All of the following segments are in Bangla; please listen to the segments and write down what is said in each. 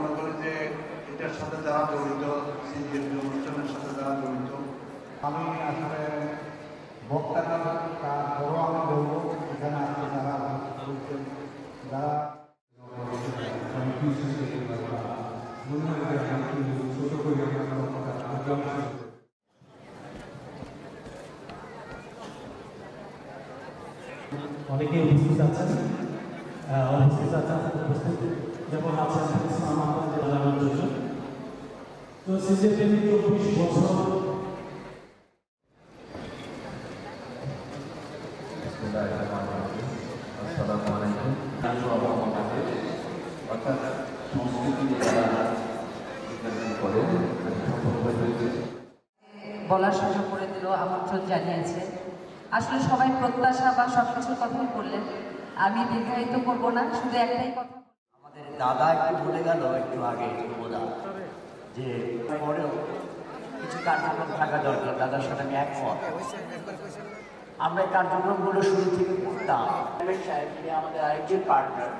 মনে করি যে এটার সাথে যারা জড়িত, সিজিএফ অনুষ্ঠানের সাথে যারা জড়িত, আমি আসলে বক্তা না তারপরও আমি বলবো এখানে আসলে যারা বলছেন, যারা অনেকে উপস্থিত আছেন যেমন আছেন তো সিজিএফ 24 বছর বলার সুযোগ করে দিল, আমন্ত্রণ জানিয়েছে। আসলে সবাই প্রত্যাশা বা সবকিছুর কথাই বললেন, আমি দীর্ঘায়িত করবো না, শুধু একটাই কথা। আমাদের দাদা একটু বলে গেল একটু আগে ধ্রুবদা, যে পরেও কিছু কার্যক্রম থাকা দরকার। দাদার সাথে আমি একমত। আমরা এই কার্যক্রমগুলো শুরু থেকে করতাম। সাহেব যিনি আমাদের আরেকজন পার্টনার,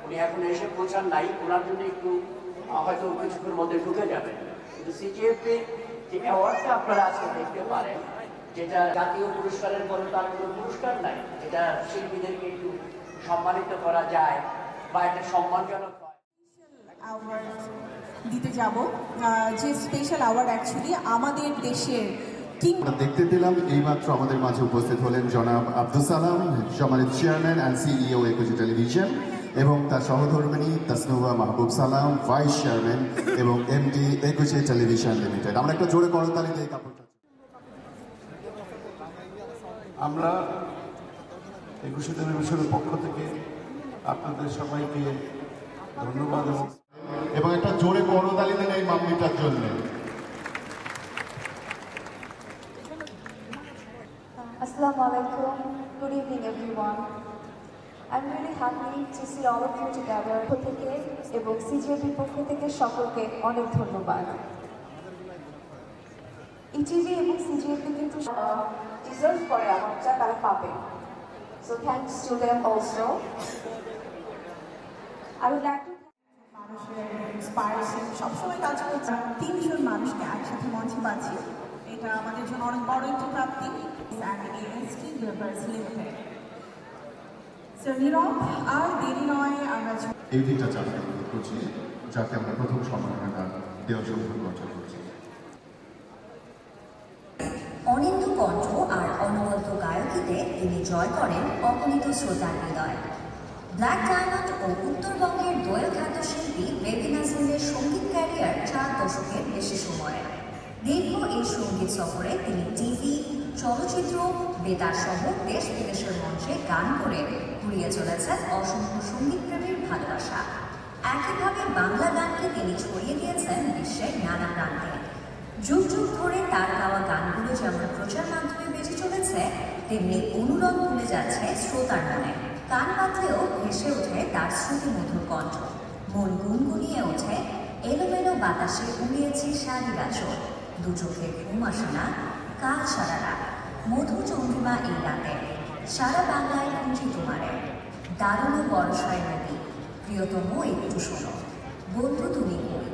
উনি এখন এসে পৌঁছান নাই, ওনার জন্য একটু হয়তো কিছুক্ষণের মধ্যে ঢুকে যাবেন। কিন্তু সিজিএফে যে অ্যাওয়ার্ডটা আপনারা আজকে দেখতে পারেন, যেটা জাতীয় পুরস্কারের পরে তার কোনো পুরস্কার নাই, যেটা শিল্পীদেরকে একটু সম্মানিত করা যায় বা একটা সম্মানজনক অ্যাওয়ার্ড দিতে যাব, যে স্পেশাল অ্যাওয়ার্ড অ্যাকচুয়ালি আমাদের দেশের দেখতে পেলাম এইমাত্র আমাদের মাঝে উপস্থিত হলেন জনাব আব্দুল সালাম, সম্মানিত চেয়ারম্যান অ্যান্ড সিইও একুশে টেলিভিশন, এবং তার সহধর্মিণী তাসনুবা মাহবুব সালাম, ভাইস চেয়ারম্যান এবং এমডি একুশে টেলিভিশন লিমিটেড। আমরা একটা জোরে করতালি দিয়ে কাপড়টা। আমরা একুশে টেলিভিশনের পক্ষ থেকে আপনাদের সবাইকে ধন্যবাদ এবং একটা জোরে করতালি দেন এই মামনিটার জন্য। Assalamu alaikum. Good evening, everyone. I'm really happy to see all of you together. থেকে এবং সিজিএফ পক্ষ থেকে সকলকে অনেক ধন্যবাদ। ইটিভি এবং সিজিএফ কিন্তু ডিজার্ভ করে আমারটা তারা পাবে। So thanks to them also. I would like to মানুষের ইন্সপায়ারেশন সবসময় কাজ করছে। 300 মানুষকে একসাথে মঞ্চে পাচ্ছি, এটা আমাদের জন্য অনেক বড় একটি প্রাপ্তি। আর দেরি নয়, আমরা এই দিনটা চালু করছি, যাকে আমরা প্রথম সম্মাননা দেওয়ার জন্য নির্বাচন করছি। অনিন্দ কণ্ঠ আর অনবদ্য গায়কিতে তিনি জয় করেন অগণিত শ্রোতার হৃদয়। ব্ল্যাক ডায়মন্ড ও উত্তরবঙ্গের দোয়েল খ্যাত শিল্পী বেবি নাজিমের সঙ্গীত ক্যারিয়ার 4 দশকের বেশি সময়ের। দীর্ঘ এই সঙ্গীত সফরে তিনি টিভি, চলচ্চিত্র, বেতার সহ দেশ বিদেশের মঞ্চে গান করে ঘুরিয়ে চলেছেন অসংখ্য সঙ্গীতপ্রেমীর ভালোবাসা। একইভাবে বাংলা গানকে তিনি ছড়িয়ে দিয়েছেন বিশ্বের নানা প্রান্তে। যুগ যুগ ধরে তার গাওয়া গানগুলো যেমন প্রচার মাধ্যমে বেঁচে চলেছে, তেমনি অনুরণ ভুলে যাচ্ছে শ্রোতার মনে। কান পাতলেও ভেসে ওঠে তার শ্রুতিমধুর কণ্ঠ, মন গুনগুনিয়ে ওঠে এলোমেলো বাতাসে উড়িয়েছে শাড়ি গাছর, দু চোখে ঘুম আসে না, কাল সারা রাত, মধু চন্দ্রিমা এই রাতে, সারা বাংলায় খুঁজি তোমারে, দারুণ বরসায় নদী, প্রিয়তম একটু শোনো, বন্ধু তুমি কই,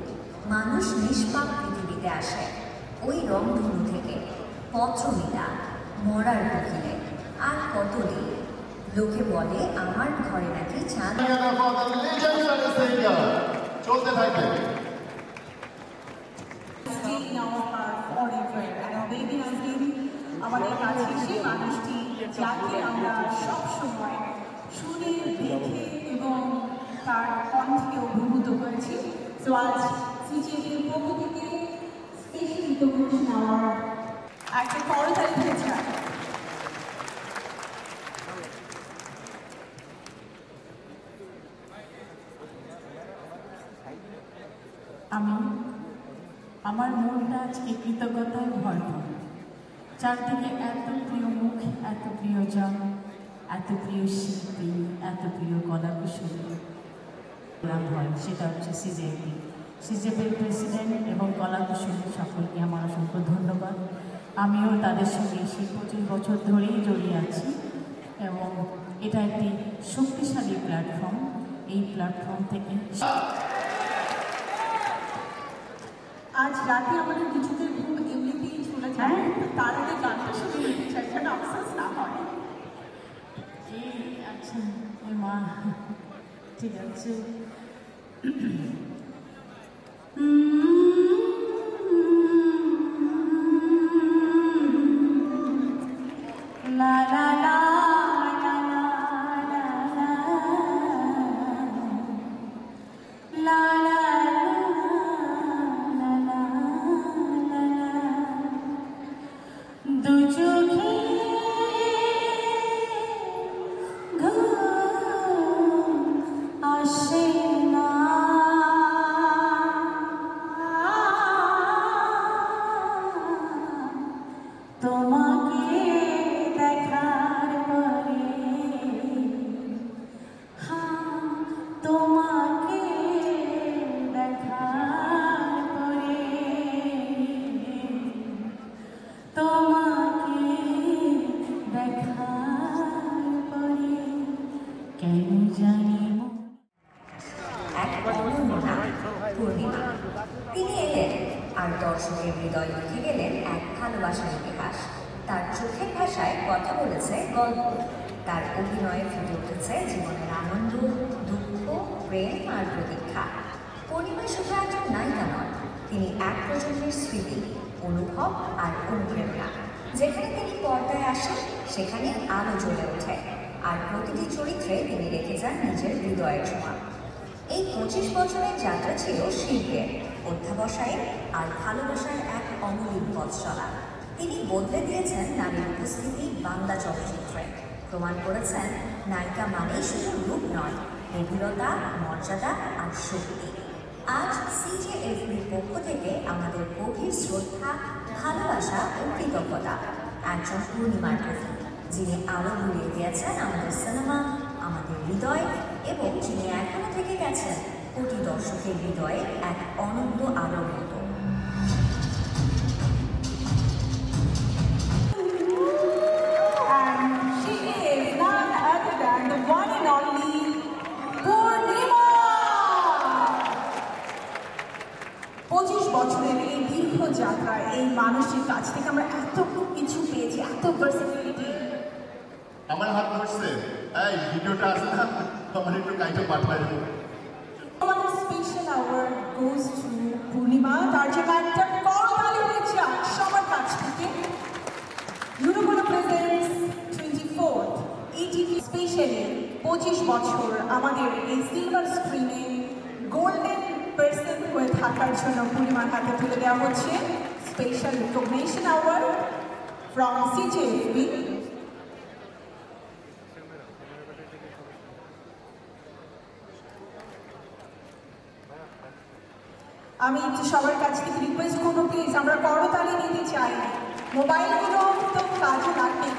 মানুষ নিষ্পাপ পৃথিবীতে আসে, ওই রংধনু থেকে, পত্র মিলা, মরার কোকিলে, আর কত দিন, লোকে বলে আমার ঘরে নাকি চাঁদ। চলতে থাকবে। আমাদের কাছে সেই মানুষটি যাকে আমরা সবসময় শুনে দেখে এবং তার কণ্ঠে অভিভূত হয়েছি। তো আজ সিজিএফের পক্ষ থেকে স্পেশাল রিকগনিশন অ্যাওয়ার্ড একটা করতালি দিয়েছে। আমি আমার মনটা আজকে কৃতজ্ঞতায় ভরপুর। চারদিকে এত প্রিয় মুখ, এত প্রিয়জন, এত প্রিয় শিল্পী, এত প্রিয় কলাকুশলী হয়, সেটা হচ্ছে সিজিএফের প্রেসিডেন্ট এবং কলাকুশলী সকলকে আমার অসংখ্য ধন্যবাদ। আমিও তাদের সঙ্গে সেই 25 বছর ধরেই জড়িয়ে আছি এবং এটা একটি শক্তিশালী প্ল্যাটফর্ম। এই প্ল্যাটফর্ম থেকে আজ রাতে আমাদের কিছুদের ঘুম এমনিতেই চলে যায়, তার আগে গানটা শুনে নিতে চাই যেন আফসোস না হয়। আচ্ছা মা, ঠিক আছে। লা লা লা লা লা লা লা লা লা লা দু চোখে ঘুম আসে না, তোমাকে দেখার পরে, তোমাকে দেখার পরে, তোমাকে দেখার পরে কেন জানি এক অনন্য নাম পূর্ণিমা। তিনি এলেন আর দর্শকের হৃদয় লিখে গেলেন এক ভালোবাসার ইতিহাস। তার চোখের ভাষায় কথা বলেছে গল্প, তার অভিনয়ে ফুটে উঠেছে জীবনের আনন্দ, দুঃখ, প্রেম আর প্রতীক্ষা। পূর্ণিমা শুধু একজন নায়িকা নন, তিনি এক প্রজন্মের স্মৃতি, অনুভব আর অনুপ্রেরণা। যেখানে তিনি পর্দায় আসেন সেখানে আলো জ্বলে ওঠে, আর প্রতিটি চরিত্রে তিনি রেখে যান নিজের হৃদয়ের ছোঁয়া। এই 25 বছরের যাত্রা ছিল শিল্পের, অধ্যাবসায়ের আর ভালোবাসার এক অমলিন পথ চলা। তিনি বদলে দিয়েছেন নারীর উপস্থিতি বাংলা চলচ্চিত্রে, প্রমাণ করেছেন নায়িকা মানেই শুধু রূপ নয়, গভীরতা, মর্যাদা আর শক্তি। আজ সিজেএফবির পক্ষ থেকে আমাদের গভীর শ্রদ্ধা, ভালোবাসা ও কৃতজ্ঞতা একজন পূর্ণিমার প্রতি, যিনি আলো ঘুরিয়ে দিয়েছেন আমাদের সিনেমা, আমাদের হৃদয়, এবং যিনি এখনো থেকে গেছেন কোটি দর্শকের হৃদয়ে এক অনন্ত আলোর মতো। She is none other than the one and only পূর্ণিমা। 25 বছরের এই দীর্ঘ যাত্রায় এই মানুষের কাছ থেকে আমরা এত কিছু পেয়েছি, এত ভার্সিটিলিটি। আমার হাত ধরছে, এই ভিডিওটা আসলে আমার একটু কাইটে পাঠায়। আমাদের স্পেশাল অ্যাওয়ার্ড গোজ টু পূর্ণিমা, তার জন্য একটা করতালি হয়ে যাক সবার কাছ থেকে। ইউরোপোলো প্রেজেন্টস 24th ETV স্পেশালি 25 বছর আমাদের এই সিলভার স্ক্রিনে গোল্ডেন পার্সন হয়ে থাকার জন্য পূর্ণিমার হাতে তুলে দেওয়া হচ্ছে special recognition award from CJFB. আমি একটু সবার কাছ থেকে রিকোয়েস্ট করবো, প্লিজ আমরা করতালি নিতে চাই, মোবাইলগুলো তো কাজে লাগবে।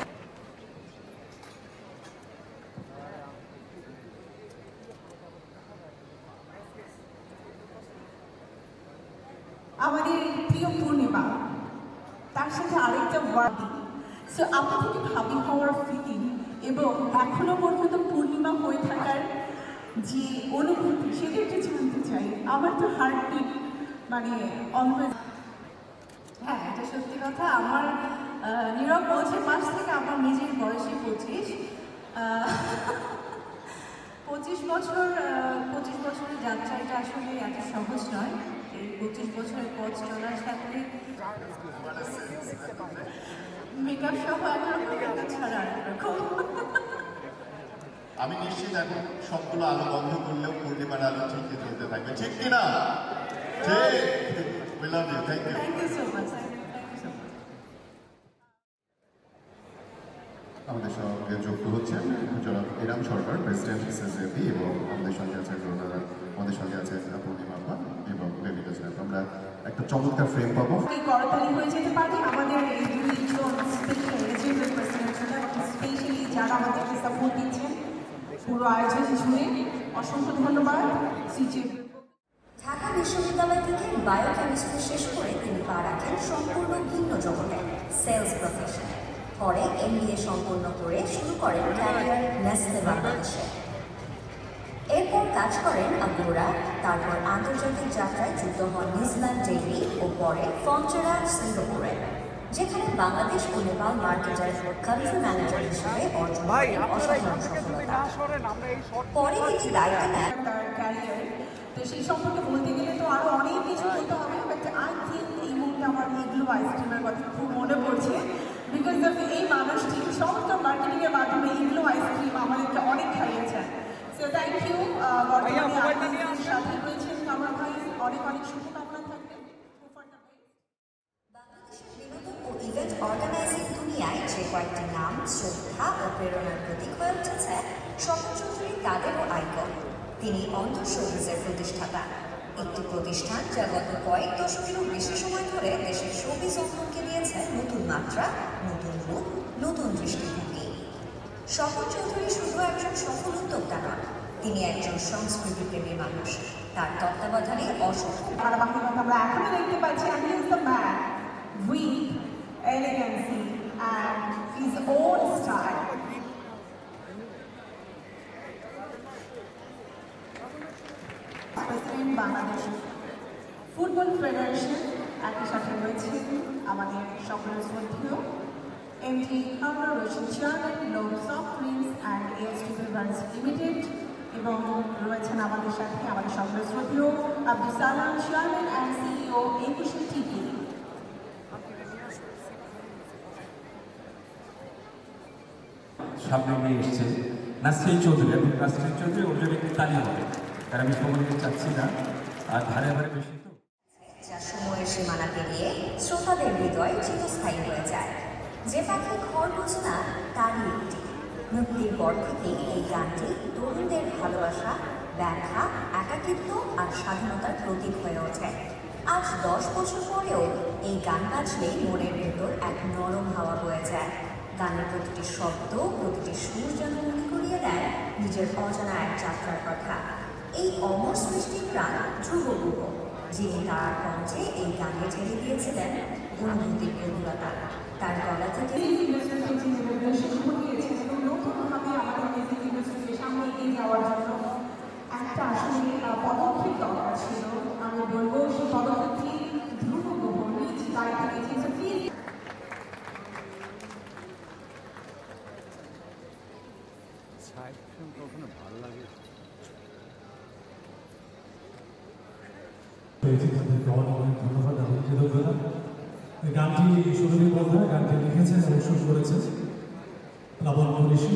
আমাদের প্রিয় পূর্ণিমা, তার সাথে আরেকটা ওয়ার্ড, সো আপনি থেকে ভাবি হওয়ার ফিলিং এবং এখনো পর্যন্ত পূর্ণিমা হয়ে থাকার যে অনুভূতি, সেটা একটু জানতে চাই। আমার তো হার্টবিট মানে অলওয়েজ। হ্যাঁ, এটা সত্যি কথা। আমার নীরব বলছে মাস থেকে আমার নিজের বয়সে 25 বছরের যাত্রা, এটা আসলে এত সহজ নয়। এই 25 বছরের পথ চলার সাথে মেকআপ সহ একরকম ছাড়া একরকম। আমি নিশ্চিত এখন সবগুলো আলো বন্ধ করলেও পূর্ণিমার আলো ঠিকই চলতে থাকবে, ঠিক কিনা? ঠিক। We love you. Thank you. Thank you so much. আমাদের সঙ্গে যুক্ত হচ্ছেন জনাব ইরাম সরকার, প্রেসিডেন্ট সিজেএফবি, এবং আমাদের সঙ্গে আছেন আমাদের সঙ্গে আছেন পূর্ণিমা আপা এবং বেবিকা সাহেব। আমরা একটা চমৎকার ফ্রেম পাবো। এই করতালি হয়ে যেতে পারে আমাদের এই দুইজন স্পেশাল এলিজিবল পার্সনের জন্য, স্পেশালি যারা আমাদেরকে সাপোর্ট দিচ্ছেন পুরো আয়োজন জুড়ে। অসংখ্য ধন্যবাদ সিজেএফবি। ঢাকা বিশ্ববিদ্যালয় থেকে বায়োকেমিস্ট্রি শেষ করে তিনি পা রাখেন সম্পূর্ণ ভিন্ন জগতে, সেলস প্রফেশনে। পরে MBA সম্পন্ন করে শুরু করেন ক্যারিয়ার নেসলে বাংলাদেশে। এরপর কাজ করেন আগ্লোরা, তারপর আন্তর্জাতিক যাত্রায় যুক্ত হন নিউজিল্যান্ড ডেইলি ও পরে ফন্টেরা সিঙ্গাপুরে, যেখানে বাংলাদেশ ও নেপাল মার্কেটের কান্ট্রি ম্যানেজার হিসেবে অর্জন করেন অসাধারণ সফলতা। পরে তিনি দায়িত্ব নেন তার ক্যারিয়ার, তো সেই সম্পর্কে বলতে গেলে তো আরো অনেক কিছু বলতে হবে, বাট আই থিঙ্ক এই মুহূর্তে আমার ইগলু আইসক্রিমের কথা খুব মনে পড়ছে, বিকজ অফ এই মানুষটি সমস্ত মার্কেটিংয়ের মাধ্যমে ইগলু আইসক্রিম আমাদেরকে অনেক খাইয়েছেন। So thank you. বর্তমানে সাথে রয়েছেন আমার ভাই, অনেক অনেক শুভকামনা থাকবে। বাংলাদেশের বিনোদন ও ইভেন্ট অর্গানাইজিং দুনিয়ায় যে কয়েকটি নাম শ্রদ্ধা ও প্রেরণার প্রতীক হয়ে উঠেছে, স্বপন চৌধুরী তাদেরও আইকন। তিনি অন্ধ শোবিজের প্রতিষ্ঠাতা, একটি প্রতিষ্ঠান যা গত কয়েক দশকেরও বেশি সময় ধরে দেশের শোবিজ অঙ্গনকে দিয়েছে নতুন মাত্রা, নতুন রূপ, নতুন দৃষ্টিভঙ্গি। স্বপন চৌধুরী শুধু একজন সফল উদ্যোক্তা নন, তিনি একজন সংস্কৃতিপ্রেমী মানুষ। তার তত্ত্বাবধানে অসংখ্য আমরা এখনো দেখতে পাচ্ছি, and he is the man with elegancy and his own style. President Bangladesh football federation, একই সাথে রয়েছে আমাদের সকলের শ্রদ্ধেয় এমডি কামরুল রশিদ, চেয়ারম্যান লোক soft drinks and AST beverage limited, এবং রয়েছেন আমাদের সাথে আমাদের সকলের শ্রদ্ধেয় Abdul Salam, chairman and CEO একুশে টিভি। সামনে নিয়ে এসছে নাসরিন চৌধুরী, এবং নাসরিন চৌধুরী ওর জন্য একটু তালি হবে, কারণ আমি সময় দিতে চাচ্ছি না, আর ধারে ধারে বেশি তো, যা সময়ের সীমানা পেরিয়ে শ্রোতাদের হৃদয় চিরস্থায়ী হয়ে যায়। যে পাখি ঘর বোঝে না তারই একটি। মুক্তির পর থেকেই এই গানটি তরুণদের ভালোবাসা, ব্যাখ্যা, একাকিত্ব আর স্বাধীনতার প্রতীক হয়ে ওঠে। আজ 10 বছর পরেও এই গান বাজলেই মনের ভেতর এক নরম হাওয়া বয়ে যায়। গানের প্রতিটি শব্দ, প্রতিটি সুর যেন মনে করিয়ে দেয় নিজের অজানা এক যাত্রার কথা। এই অমর সৃষ্টির প্রাণ ধ্রুব, যিনি তার কণ্ঠে এই গানে ছেড়ে দিয়েছিলেন অনুভূতির গভীরতা। তার গলা থেকে নতুনভাবে আমাদের মিউজিক ইন্ডাস্ট্রিকে সামনে এগিয়ে যাওয়ার জন্য একটা আসলে পদক্ষেপ দরকার ছিল। আমি বলবো সেই পদক্ষেপটি দ্রুত গ্রহণ নিজ দায়িত্ব নিয়েছে। ভালো লাগে ধন্যবাদ এবং কৃতজ্ঞতা। গানটি সুরভি বন্ধা গানটি লিখেছেন এবং সুর করেছেন লাবণ্য ঋষি।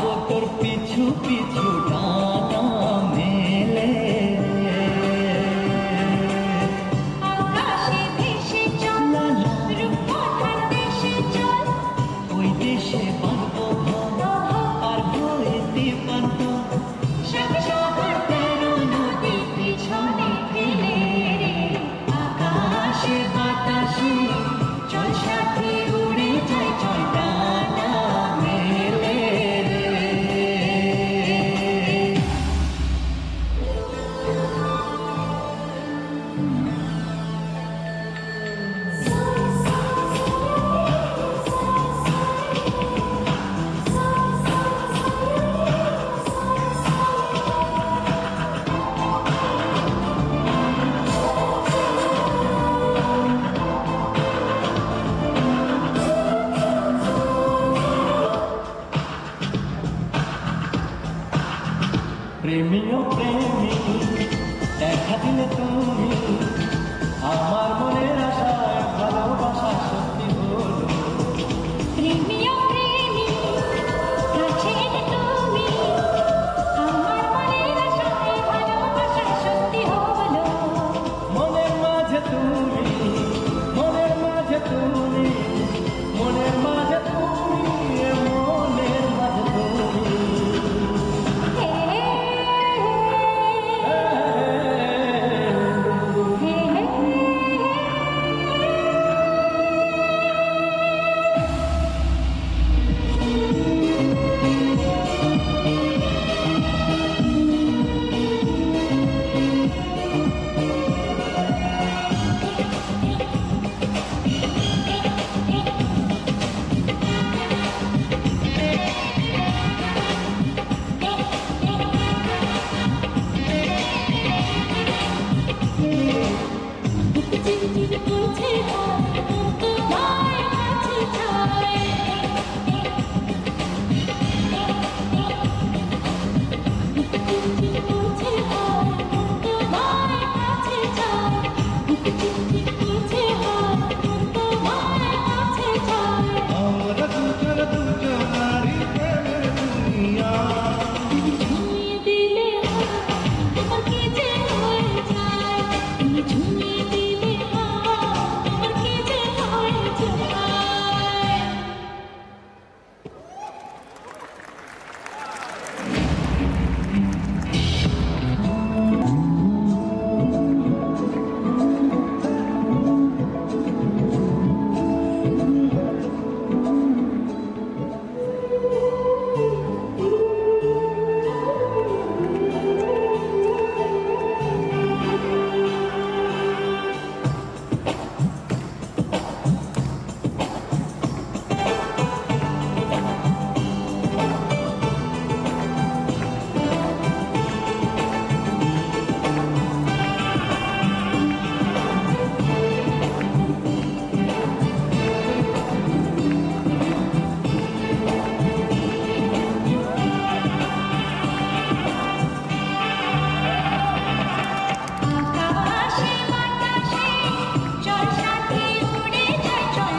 যাবো তোর পিছু পিছু ডানা মেলে আকাশে ভেসে চল রূপকথার দেশে চল ওই দেশে বাঁধবো ঘর আর হইতে পারত সাত সাগর তেরো নদী পিছনে ফেলে রে আকাশে বাতাসে চল সাথে উড়ে যাই চল ডানা মেলে প্রেমীয় প্রেমী দেখা দিলে তুমি আমার মনের আশায় ভালোবাসা সত্যি হলো প্রেমিও প্রেমী কাছে এলে তুমি আমার মনের আশায় ভালোবাসা সত্যি হলো মনের মাঝে তুমি মনের মাঝে তুমি মনের মাঝে তুমি মনের মাঝে তুমি চিঠি করছে তোমার কাছে চাই চিঠি করছে তোমার কাছে চাই চিঠি করছে তোমার কাছে চাই আমরা দুজন দুজনারই প্রেমের দুনিয়া ঝুমিয়ে দিলে তোমার কি যে হয়ে যায় তুমি ঝুমিয়ে দিলে তোমার কি যে হয়ে যায় আকাশে বাতাসে চল সাথে উড়ে যাই চল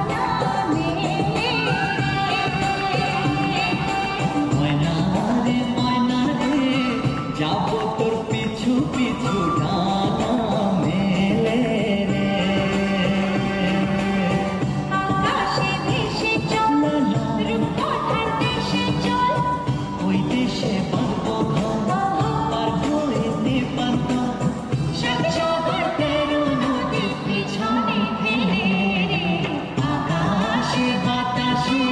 ডানা মেলে ময়না রে যাবো তোর পিছু পিছু ডানা মেলে রে আকাশে ভেসে চল রূপকথার দেশে চল ওই দেশে বাঁধবো ঘর আর হইতে পারত সাত সাগর তেরো নদী পিছনে ফেলে রে আকাশে বাতাসে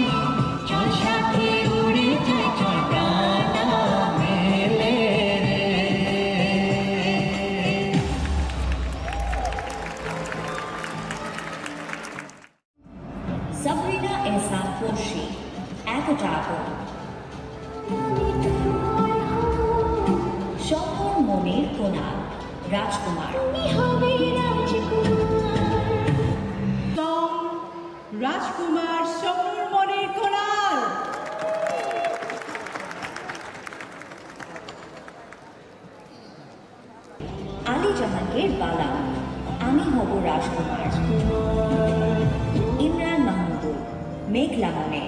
চল সাথে উড়ে যাই চল ডানা মেলে সাবরিনা এহসান খুরশি এতটা আপন স্বপ্ন মনের কোনা রাজকুমার হবে রাজকুমার রাজকুমার স্বপ্নর মনের কোনাল আলী জাহাঙ্গীর বালা আমি হব রাজকুমার ইমরান মাহমুদুল মেঘলা মনে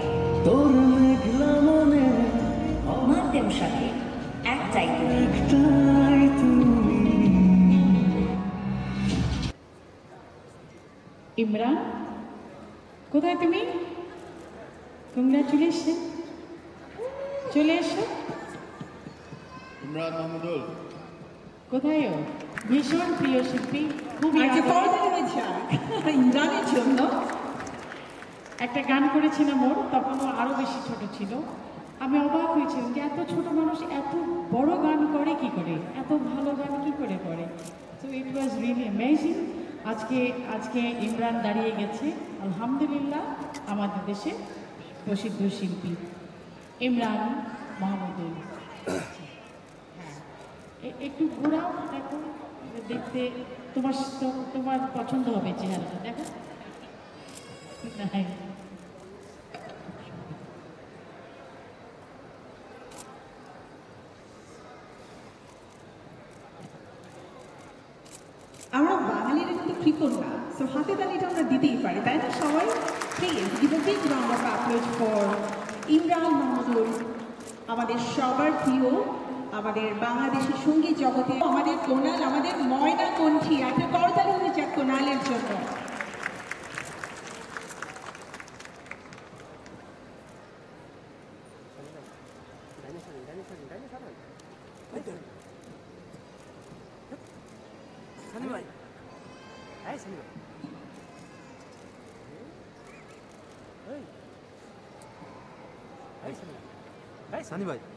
তোর মেঘলা মনে ইমরান, কোথায় তুমি? কংগ্রাচুলেশন, চলে এসো। ইমরান মাহমুদুল কোথায় ও? ভীষণ প্রিয় শিল্পী, খুবই ইমরানের জন্য একটা গান করেছিলাম ওর, তখন ও আরও বেশি ছোট ছিল। আমি অবাক হয়েছিলাম যে এত ছোট মানুষ এত বড় গান করে কি করে, এত ভালো গান কি করে করে। So it was really amazing. আজকে ইমরান দাঁড়িয়ে গেছে আলহামদুলিল্লাহ আমাদের দেশে প্রসিদ্ধ শিল্পী ইমরান মাহমুদুল। একটু ঘোরাও, দেখো, দেখতে তোমার পছন্দ হবে চেহারাটা, দেখো। আমরা বাঙালিরা কিন্তু কৃপণ না, সো হাতে তালিটা আমরা দিতেই পারি, তাই না সবাই? Please give a big round of applause for Imran Mahmudul, আমাদের সবার প্রিয়, আমাদের বাংলাদেশের সঙ্গীত জগতে আমাদের কোনাল, আমাদের ময়না কণ্ঠী। একটা করতালি হয়ে যাক কোনালের জন্য।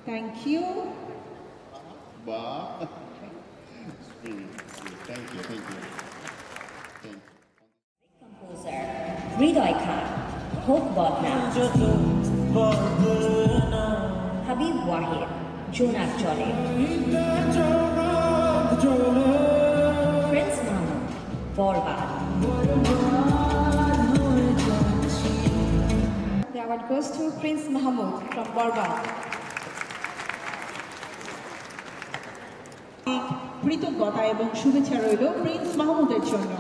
Thank you. Wow. Thank you. Composer Hridoy Khan, হোক বদনা, হাবিব ওয়াহিদ, জোনাক চলে, Prince Mahmud, Borbaad. The award goes to Prince Mahmoud from Borbad. কৃতজ্ঞতা এবং শুভেচ্ছা রইল প্রিন্স মাহমুদের জন্য।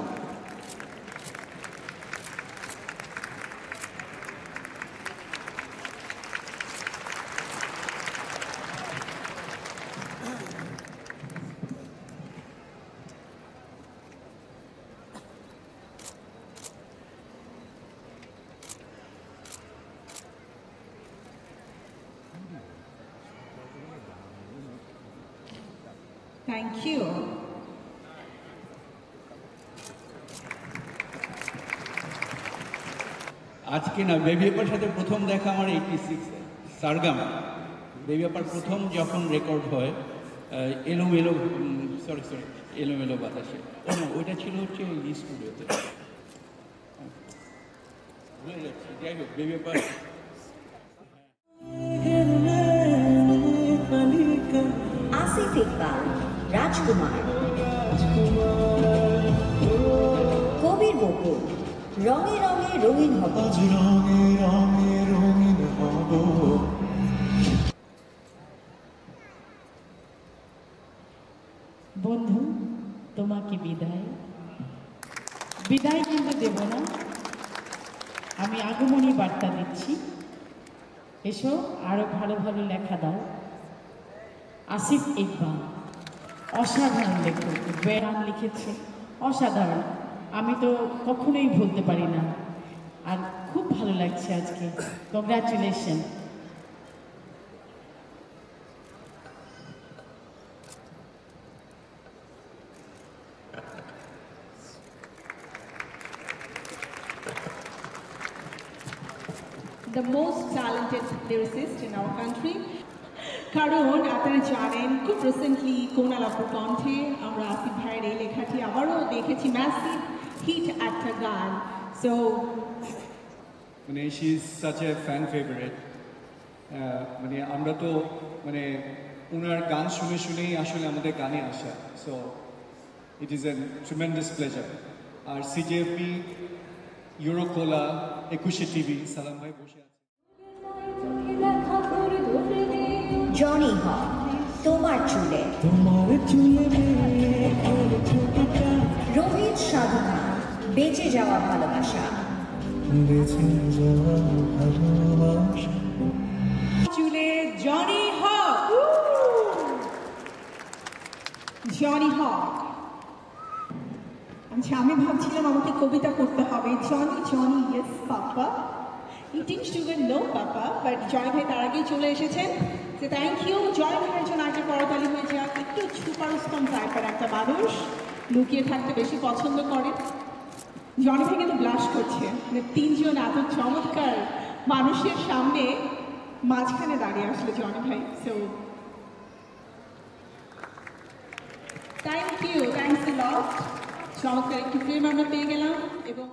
Thank you. আজকে না বেবি আপার সাথে প্রথম দেখা আমার 86 সারগাম। বেবি আপার প্রথম যখন রেকর্ড হয় এলোমেলো বাতাসে, ওইটা ছিল হচ্ছে এই স্টুডিওতে। ভুলে যাচ্ছি, যাই হোক বেবি আপার। আসিফ ইকবাল, রাজকুমার, কবির বকুল, রঙে রঙে রঙিন হব। বন্ধু, তোমাকে বিদায় কিন্তু দেব না, আমি আগমনী বার্তা দিচ্ছি। এসো, আরো ভালো ভালো লেখা দাও। আসিফ ইকবাল অসাধারণ লেখক, গান লিখেছে অসাধারণ, আমি তো কখনোই ভুলতে পারি না। আর খুব ভালো লাগছে আজকে, congratulation. The most talented lyricist in our country. কারণ আপনারা জানেন খুব রিসেন্টলি কোনাল আপুর কণ্ঠে আমরা আসিফ ভাইয়ের এই লেখাটি আবারও দেখেছি, ম্যাসিভ হিট একটা গান। সো মানে she is such a fan favourite. মানে আমরা তো মানে ওনার গান শুনেই আসলে আমাদের গানে আসা। So it is a tremendous pleasure. আর সিজেপি, ইউরোকোলা, 21 টিভি, সালাম ভাই বসে আছে। জনি হক, তোমার চুলে, রোহিত সাধু খান, বেঁচে যাওয়া ভালোবাসা, চুলে জনি হক। আচ্ছা, আমি ভাবছিলাম আমাকে কবিতা করতে হবে। Johnny Johnny yes papa, eating sugar no papa, but Joy ভাই তার আগেই চলে এসেছেন। তো থ্যাংক ইউ। জয় ভাইয়ের জন্য আগে করতালি হয়ে যাক। একটু সুপারস্টম টাইপের একটা মানুষ, লুকিয়ে থাকতে বেশি পছন্দ করে। জনি ভাই কিন্তু ব্লাশ করছে, মানে তিনজন এত চমৎকার মানুষের সামনে মাঝখানে দাঁড়িয়ে আসলে জনি ভাই। So thank you, thanks a lot. চমৎকার একটি ফিল্ম আমরা পেয়ে গেলাম এবং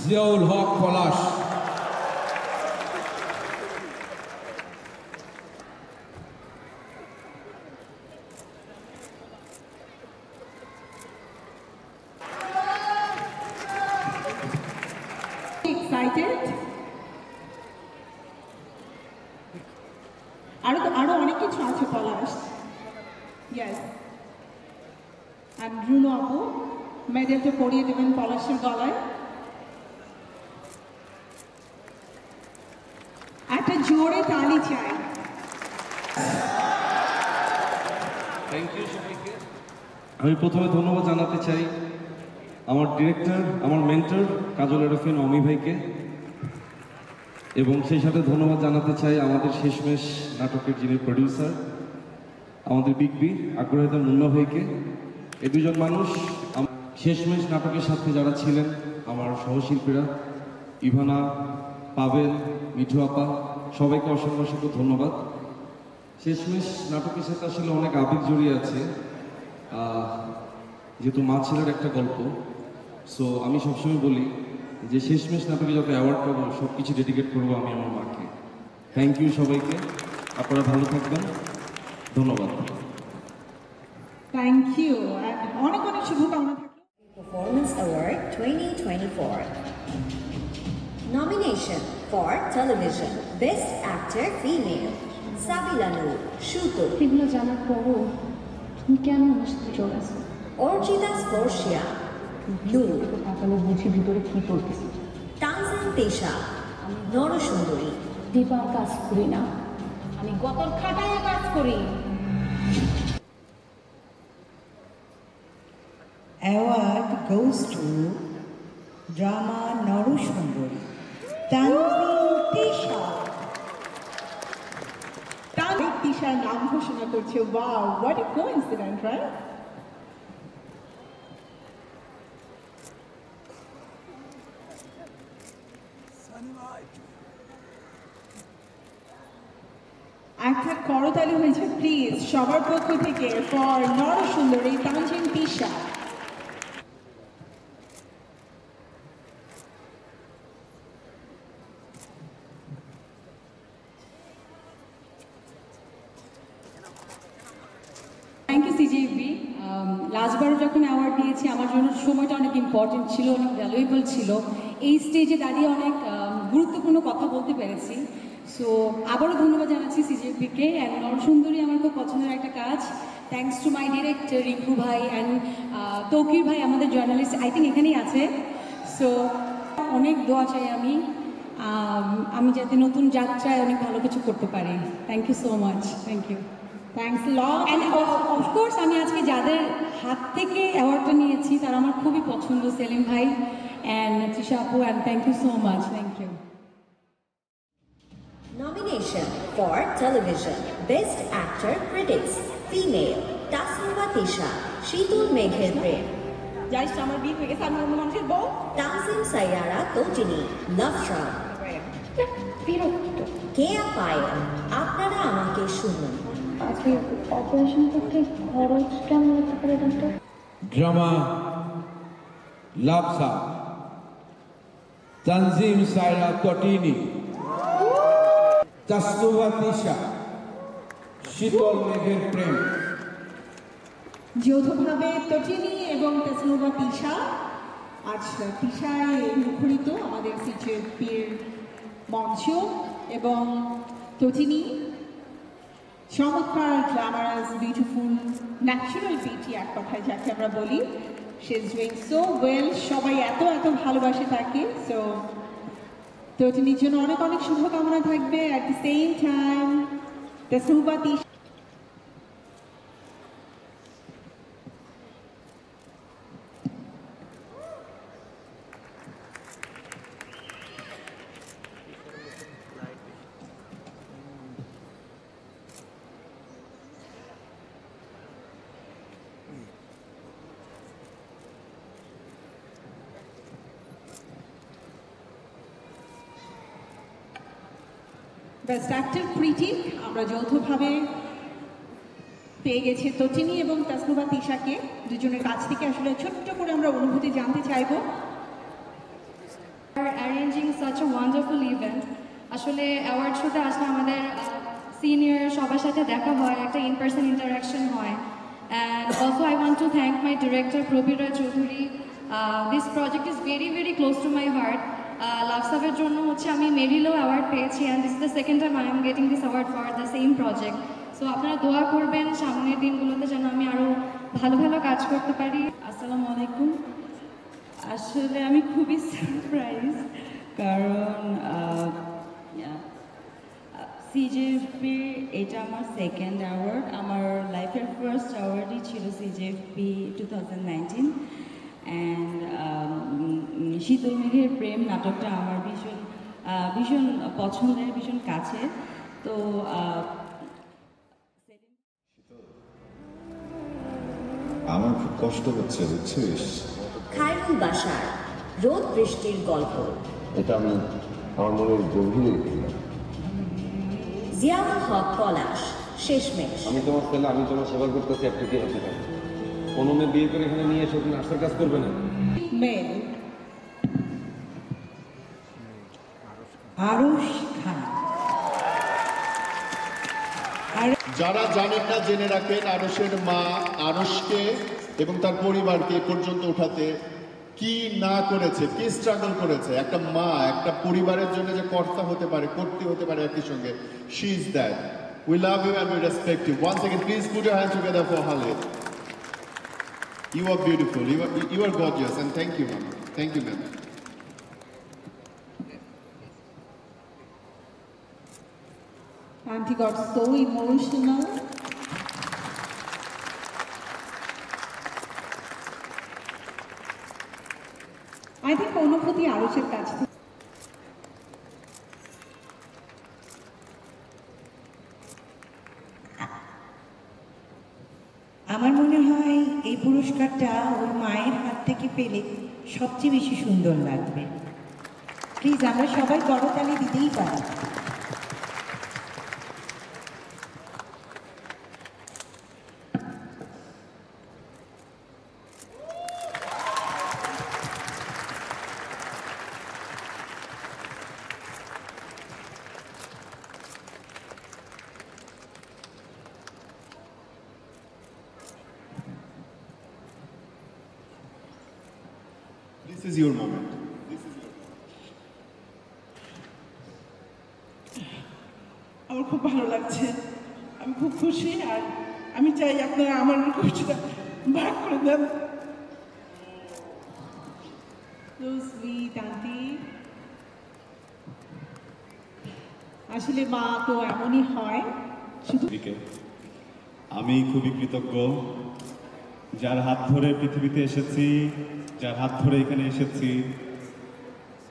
জিয়াউল হক পলাশ। Excited? আরো অনেক কিছু আছে পলাশ। Yes. And রুনু আপু মেডেলটা পরিয়ে দেবেন পলাশের গলায়। একটা জোরে তালি চাই। থ্যাংক ইউ সবাইকে। আমি প্রথমে ধন্যবাদ জানাতে চাই আমার ডিরেক্টর, আমার মেন্টর কাজল আরফিন অমি ভাইকে, এবং সেই সাথে ধন্যবাদ জানাতে চাই আমাদের শেষমেশ নাটকের যিনি প্রডিউসার আমাদের বিগ বি আগ্রহিতা মুন্না ভাইকে। এই দুজন মানুষ শেষমেশ নাটকের সাথে যারা ছিলেন আমার সহশিল্পীরা ইভানা, পাবেল, মিঠু আপা, সবাইকে অসংখ্য অসংখ্য ধন্যবাদ। শেষমেশ নাটকের সাথে আসলে অনেক আবেগ জড়িয়ে আছে, যেহেতু মা ছেলের একটা গল্প। সো আমি সবসময় বলি যে শেষমেশ নাটকে যত অ্যাওয়ার্ড পাবো সব কিছু ডেডিকেট করবো আমি আমার মাকে। থ্যাংক ইউ সবাইকে, আপনারা ভালো থাকবেন, ধন্যবাদ। থ্যাংক ইউ, অনেক অনেক শুভকামনা থাকলো। Performance Award 2024. Nomination for Television Best Actor Female Sabila Noor, Shuto. এগুলো জানার পরও তুমি কেন আমার সাথে চলে আসো? Orjita Scorsia, Noor. তাকালে বুঝি ভিতরে কি চলতেছে। Tanzin Tesha, নরসুন্দরী। দিবার কাজ করি না, আমি গতর খাটায় কাজ করি। Award goes to drama নরসুন্দরী Tanjim Tisha. Tanzim তিশার নাম ঘোষণা করছে। Wow, what a coincident, right? একটা করতালি হয়েছে প্লিজ সবার পক্ষ থেকে ফর নরসুন্দরী Tanjim Tisha. Thank you CJB. লাস্টবারও যখন অ্যাওয়ার্ড নিয়েছি আমার জন্য সময়টা অনেক ইম্পর্টেন্ট ছিল, অনেক ভ্যালুয়েবল ছিল। এই স্টেজে দাঁড়িয়ে অনেক গুরুত্বপূর্ণ কথা বলতে পেরেছি। সো আবারও ধন্যবাদ জানাচ্ছি সিজেপিকে। অ্যান্ড নরসুন্দরী আমার খুব পছন্দের একটা কাজ। Thanks to my director Rinku ভাই অ্যান্ড তৌকির ভাই, আমাদের জার্নালিস্ট আই থিঙ্ক এখানেই আছে। সো অনেক দোয়া চাই আমি যাতে নতুন যাত্রায় অনেক ভালো কিছু করতে পারি। Thank you so much. Thank you. Thanks lot. And of course আমি আজকে যাদের হাত থেকে অ্যাওয়ার্ডটা নিয়েছি তারা আমার খুবই পছন্দ, সেলিম ভাই অ্যান্ড তৃষা আপু, and thank you so much. Thank you. Nomination for Television Best Actor Critics Female Tasniva Tisha, Sheetul Megher Prem. জানিস আমার বিয়ে হয়ে গেছে, আমি অন্য মানুষের বউ। Tanzim Sayara Totini, Love Trap. বিরক্ত। কেয়া পায়েল, আপনারা আমাকে শুনুন। আজকে অপারেশন করতে খরচ কেমন লাগতে পারে ডাক্তার? ড্রামা লাপসা, তানজিম সায়রা তটিনি, তাসনুভা তিশা, শীতল মেঘের প্রেম। যৌথভাবে তটিনি এবং তাসনুভা তিশা। আজ তিশায় মুখরিত আমাদের সিজেপির মঞ্চ, এবং তটিনি চমৎকার গ্ল্যামারাস বিউটিফুল ন্যাচারাল বিউটি, এক কথায় যাকে আমরা বলি। She is doing so well, সবাই এত এত ভালোবাসে তাকে। সো তটিনির জন্য অনেক অনেক শুভকামনা থাকবে। At the same time Tasnuva Tisha best actor critic আমরা যৌথভাবে পেয়ে গেছি তটিনি এবং তাসনুভা তিশাকে। দুজনের কাছ থেকে আসলে ছোট্ট করে আমরা অনুভূতি জানতে চাইব। Arranging such a wonderful event. আসলে অ্যাওয়ার্ড শোতে আসলে আমাদের সিনিয়র সবার সাথে দেখা হয়, একটা ইন পার্সন ইন্টারাকশন হয়। And also I want to thank my director Prabir Roy Chowdhury. This project is very very close to my heart. লাভসাবের জন্য হচ্ছে আমি মেরিলো অ্যাওয়ার্ড পেয়েছি, and this is the second time I am getting this award for the same project. So আপনারা দোয়া করবেন সামনের দিনগুলোতে যেন আমি আরও ভালো ভালো কাজ করতে পারি। আসসালামু আলাইকুম। আসলে আমি খুবই সারপ্রাইজ, কারণ সিজেএফপি এটা আমার সেকেন্ড অ্যাওয়ার্ড। আমার লাইফের ফার্স্ট অ্যাওয়ার্ডই ছিল সিজেএফপি 2019, অ্যান্ড শীতল মেঘের প্রেম নাটকটা আমার ভীষণ ভীষণ পছন্দের, ভীষণ কাছের। তো আমার খুব কষ্ট হচ্ছে, বুঝছিস? খায়রুল বাশার, রোদ বৃষ্টির গল্প। এটা আমি আমার মনের গভীরে রেখেছিলাম। জিয়াউল হক পলাশ, শেষমেশ। আমি তোমার ছেলে, আমি তোমার সেবা করতেছি, একটু কি হতে পারে? কোনো মেয়ে বিয়ে করে এখানে নিয়ে এসে তুমি আসার কাজ করবে না। মেল আরুষ খান। যারা জানেন না জেনে রাখেন, আরশের মা আরশকে এবং তার পরিবারকে এ পর্যন্ত উঠাতে কি না করেছে, কি স্ট্রাগল করেছে। একটা মা একটা পরিবারের জন্য যে কর্তা হতে পারে, কর্ত্রী হতে পারে একই সঙ্গে, she is that. We love you and we respect you. Once again please put your hand together for Halid. You are beautiful, you are gorgeous, and thank you, ma'am. Thank you, ma'am. Auntie got so emotional. I think অনুভূতি আরশের কাছ থেকে। আমার মনে হয় এই পুরস্কারটা ওর মায়ের হাত থেকে পেলে সবচেয়ে বেশি সুন্দর লাগবে। প্লিজ আমরা সবাই করতালি দিতেই পারি। This is your moment. আমার খুব ভালো লাগছে, আমি খুব খুশি, আর আমি চাই আপনারা আমার খুশিটা ভাগ করে দেন। সুইট আন্টি, আসলে মা তো এমনই হয়। শুধু আমি খুবই কৃতজ্ঞ, যার হাত ধরে পৃথিবীতে এসেছি, যার হাত ধরে এখানে এসেছি,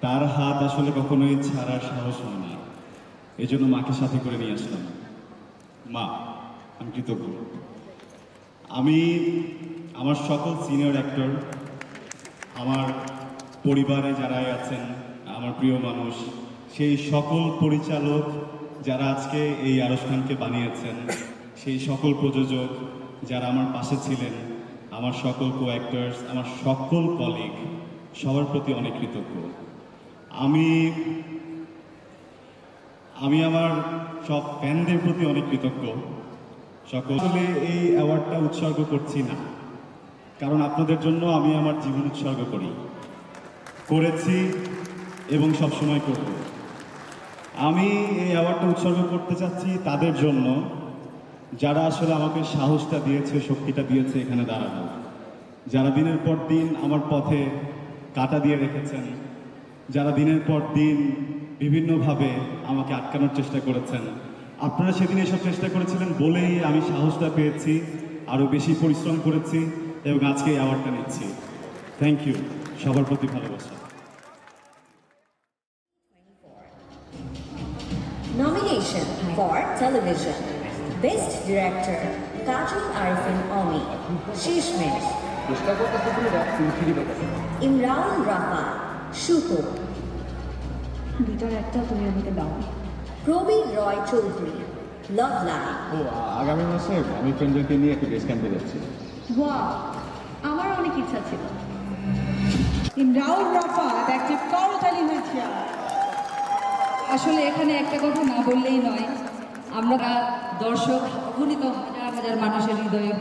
তার হাত আসলে কখনোই ছাড়ার সাহস হয় না। এই জন্য মাকে সাথে করে নিয়ে আসলাম। মা, আমি কৃতজ্ঞ। আমি আমার সকল সিনিয়র অ্যাক্টর, আমার পরিবারে যারাই আছেন, আমার প্রিয় মানুষ, সেই সকল পরিচালক যারা আজকে এই আরশ খানকে বানিয়েছেন, সেই সকল প্রযোজক যারা আমার পাশে ছিলেন, আমার সকল কো অ্যাক্টার্স, আমার সকল কলিগ, সবার প্রতি অনেক কৃতজ্ঞ। আমি আমার সব ফ্যানদের প্রতি অনেক কৃতজ্ঞ। সকলে এই অ্যাওয়ার্ডটা উৎসর্গ করছি না, কারণ আপনাদের জন্য আমি আমার জীবন উৎসর্গ করেছি এবং সবসময় করব। আমি এই অ্যাওয়ার্ডটা উৎসর্গ করতে চাচ্ছি তাদের জন্য যারা আসলে আমাকে সাহসটা দিয়েছে, শক্তিটা দিয়েছে এখানে দাঁড়ানো, যারা দিনের পর দিন আমার পথে কাঁটা দিয়ে রেখেছেন, যারা দিনের পর দিন বিভিন্নভাবে আমাকে আটকানোর চেষ্টা করেছেন। আপনারা সেদিন এসব চেষ্টা করেছিলেন বলেই আমি সাহসটা পেয়েছি, আরও বেশি পরিশ্রম করেছি এবং আজকে এই অ্যাওয়ার্ডটা নিচ্ছি। থ্যাংক ইউ, সবার প্রতি ভালোবাসা। Nomination for Television. Best Director, Kajol Arifin Omi, Shishmesh. Imran Rafa, Shuko. দুটার একটা তুমি আমাকে দাও। প্রবীর রয় চৌধুরী, Love Line. আগামী মাসে আমি ফ্রেন্ডদেরকে নিয়ে একটা ড্রেস ক্যাম্পে যাচ্ছি। ওয়াও, আমার অনেক ইচ্ছা ছিল। ইমরান রাফা, একটা করতালি আচ্ছা আসলে এখানে একটা কথা না বললেই নয়, আমরা দর্শক অগণিত হাজার হাজার মানুষের হৃদয়ে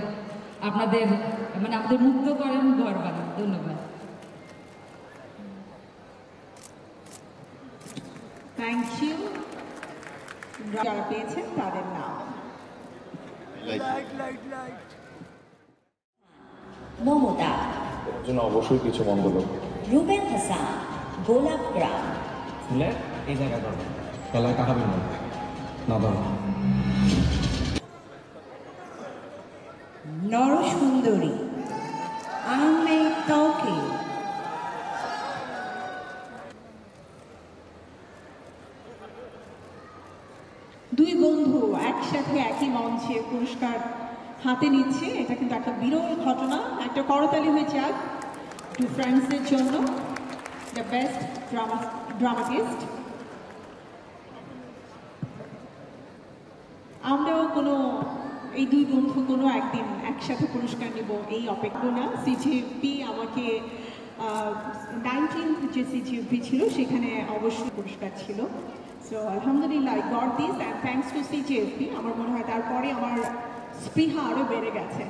আপনাদের মানে আমাদের মুগ্ধ করেন, ঘর বানান। ধন্যবাদ। Thank you. যারা পেয়েছেন তাদের নাম মমতা, এর জন্য অবশ্যই কিছু মন্তব্য। রুবেল হাসান, গোলাপ গ্রাম, ফুলে এই জায়গায় ধরো, গলায় তাকাবেন না ধরো। নরসুন্দরী, আহমেদ তৌকির, দুই বন্ধু একসাথে একই মঞ্চে পুরস্কার হাতে নিচ্ছে, এটা কিন্তু একটা বিরল ঘটনা। একটা করতালি হয়ে যাক টু ফ্রেন্ডসের জন্য, দ্য বেস্ট ড্রামাটিস্ট। আমরাও এই দুই বন্ধু কোনো একদিন একসাথে পুরস্কার নেব এই অপেক্ষা না। সিজিএফবি আমাকে 19th যে সিজিএফবি ছিল সেখানে অবশ্যই পুরস্কার ছিল। সো আলহামদুলিল্লাহ I got this and thanks to CGFB. আমার মনে হয় তারপরে আমার স্পৃহা আরও বেড়ে গেছে,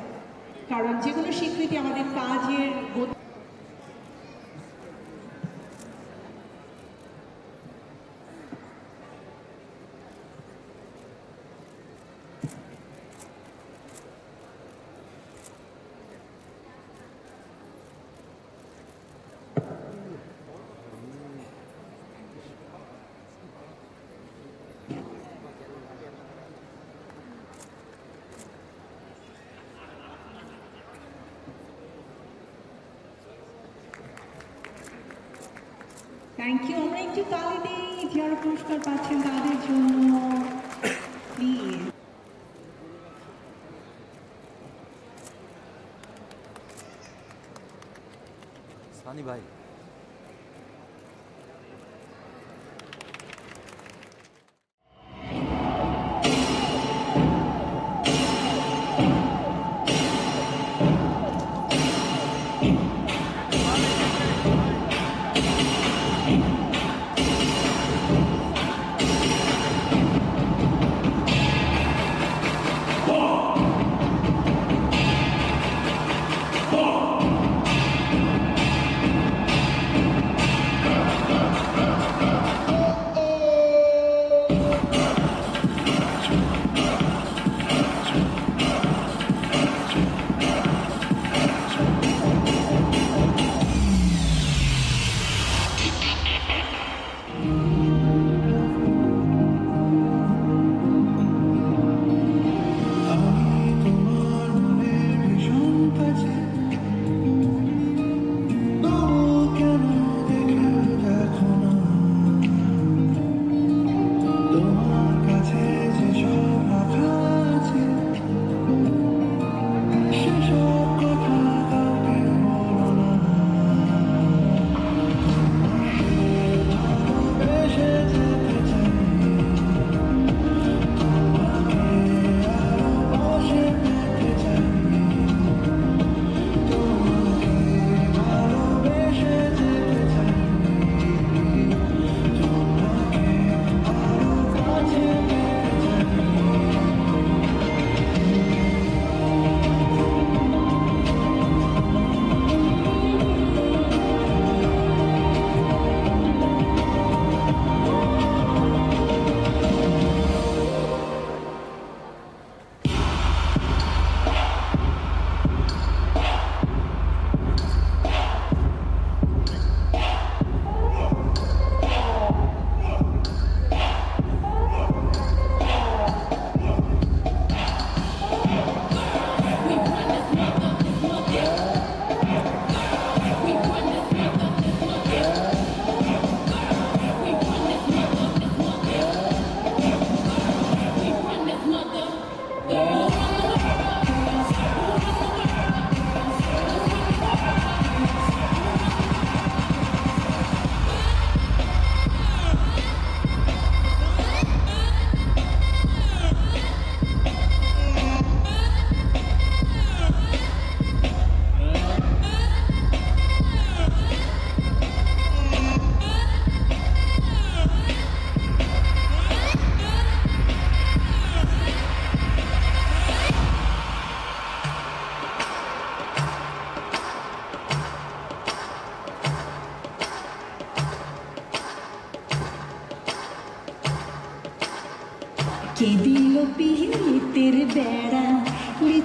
কারণ যে কোনো স্বীকৃতি আমাদের কাজের থ্যাংক ইউ। আমরা একটু তালি দিই যারা পুরস্কার পাচ্ছেন তাদের জন্য প্লিজ। সানি ভাই,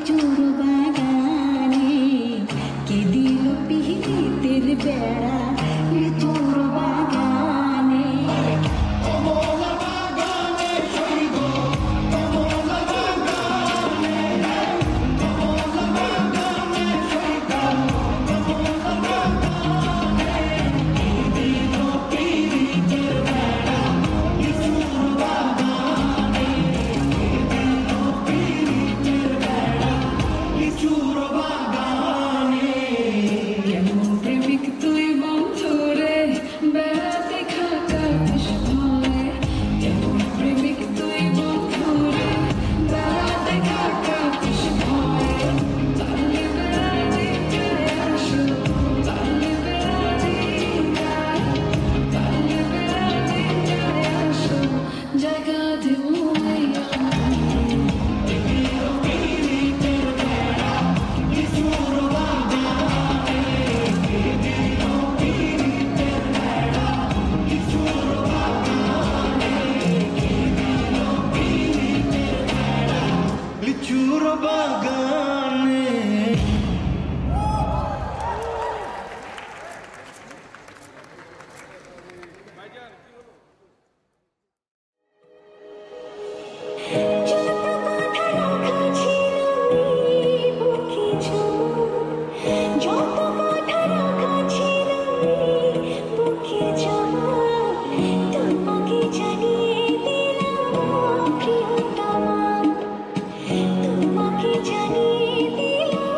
লিচুর বাগানে কে দিল পিহিতের বেড়া লিচুর বাগানে তোমাকে জানিয়ে দিলাম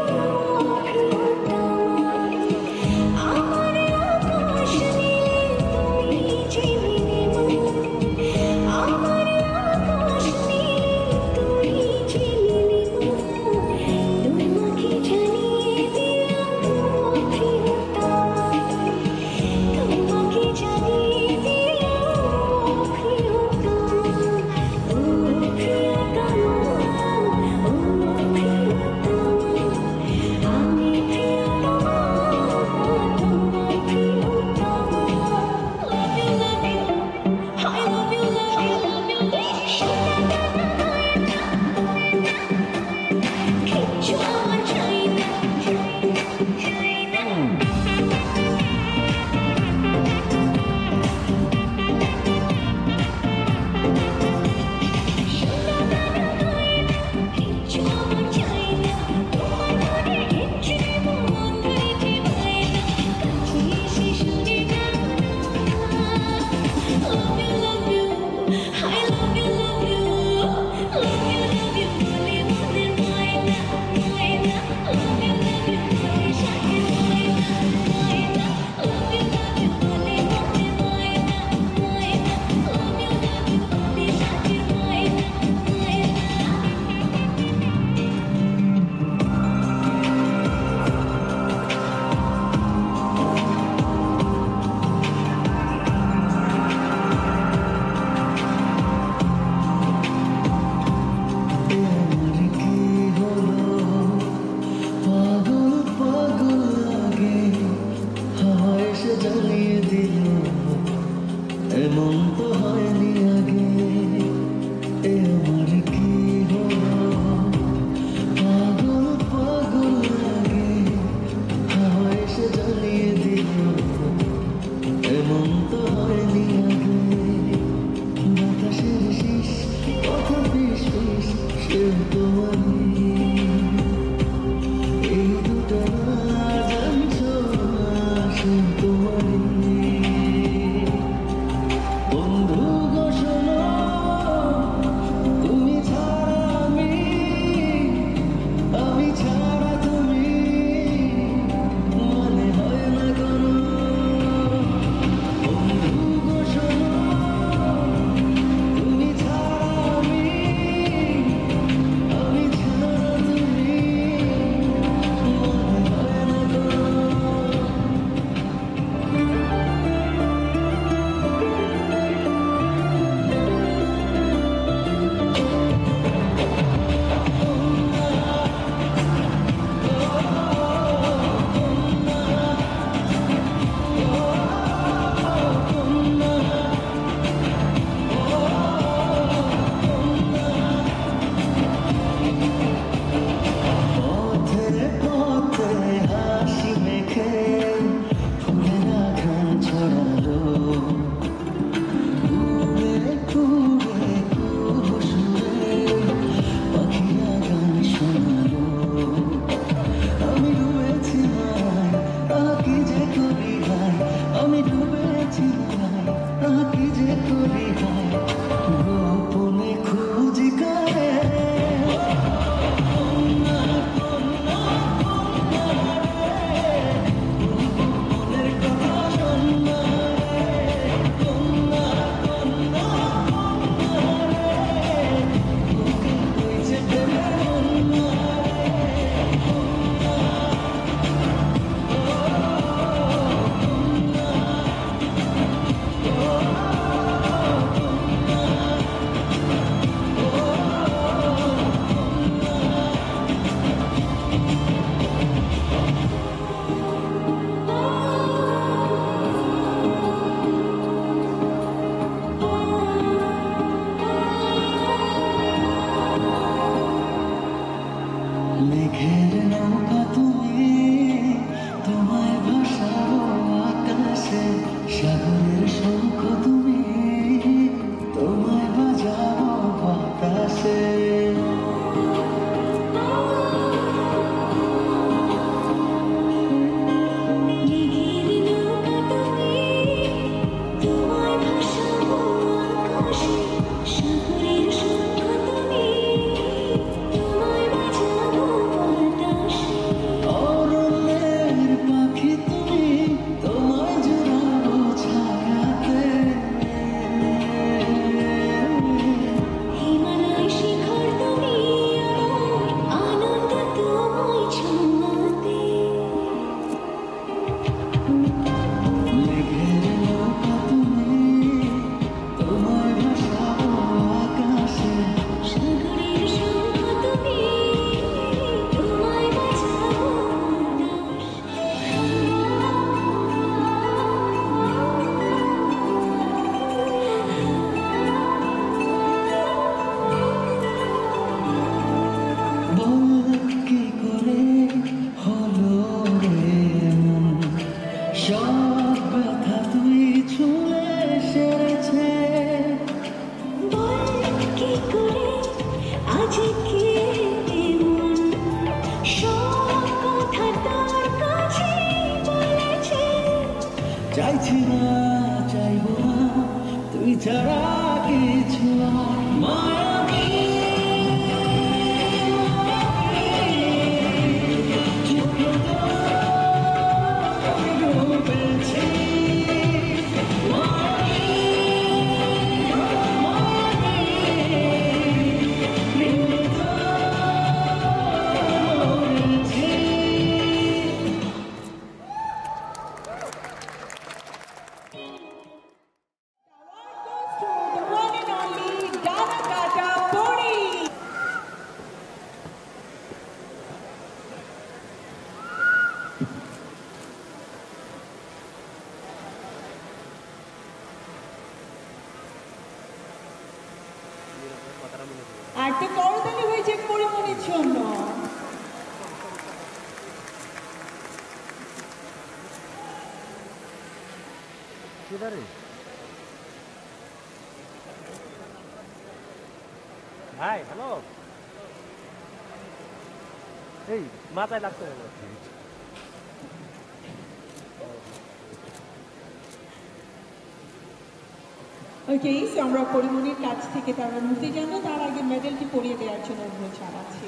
মেঘের নৌকা তুমি, তোমায় ভাসাবো আকাশে, সাগরের শঙ্খ তুমি, তোমায় বাজাবো বাতাসে। চাইছি না, চাইবো না, তুই ছাড়া কিছু আর মায়াবী। চোখে তোর ডুবেছি, আর তো করতালি হয়েছে পরিমণির জন্য। ভাই হ্যালো, এই মাথায় লাগতে হবে। ওকে, সো আমরা পরিমণির কাছ থেকে তার অনুমতি জানবো, তার আগে মেডেলটি পরিয়ে দেওয়ার জন্য অনুরোধ জানাচ্ছি।